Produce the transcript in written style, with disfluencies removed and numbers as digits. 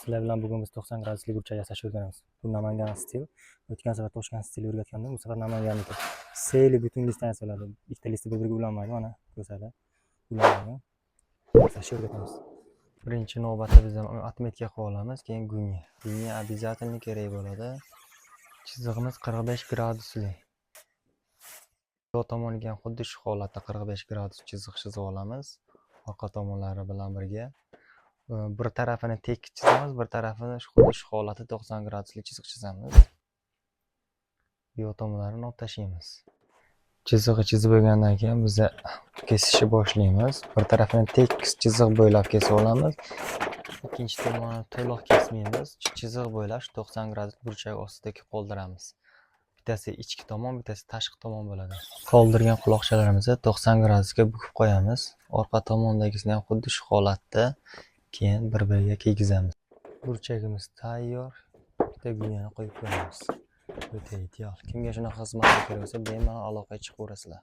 Sizlar bilan bugun biz 90 gradusli burchak yasashni o'rganamiz. Bu Namangan stil. O'tgan safar Toshkent stil o'rgatgandim. Bu safar Namanganniki. Seyli butun listdan yasaladi. Ikkita list bir-biriga ulanmaydi, mana ko'rsatadi. Ulanmaydi. Yasashni o'rgatamiz. Birinchi navbatda biz отметка qilib olamiz, keyin guniya. Guniya обязательно kerak bo'ladi. Chizig'imiz 45 gradusli. Bu tomoniga ham xuddi shu holatda 45 gradus chiziq chizib olamiz. Orqa tomonlari bilan birga. Bir tarafini tek chizamiz, bir tarafini xuddi shu holatda 90 gradusli chiziq chizamiz. Bu tomonlarini olib tashlaymiz. Chizig'i chizib bo'lgandan keyin biz kesishni boshlaymiz. Bir tarafini tekis chiziq bo'ylab kesib olamiz. Ikkinchi tomonini to'liq kesmaymiz. Chiziq bo'ylab 90 gradus burchak ostida qoldiramiz. Bittasi ichki tomon, bittasi tashqi tomon bo'ladi. Qoldirgan quloqchalarimizni 90 gradusga bukib qo'yamiz. Orqa tomondagisini ham xuddi shu holatda keyin bir-biriga kiygizamiz. Burchagimiz tayyor. Bitta guyani qo'yib qo'yamiz. O'ta ideal. Kimga shunaqa xizmat kerak bo'lsa, bemalol aloqaga chiqaverasizlar.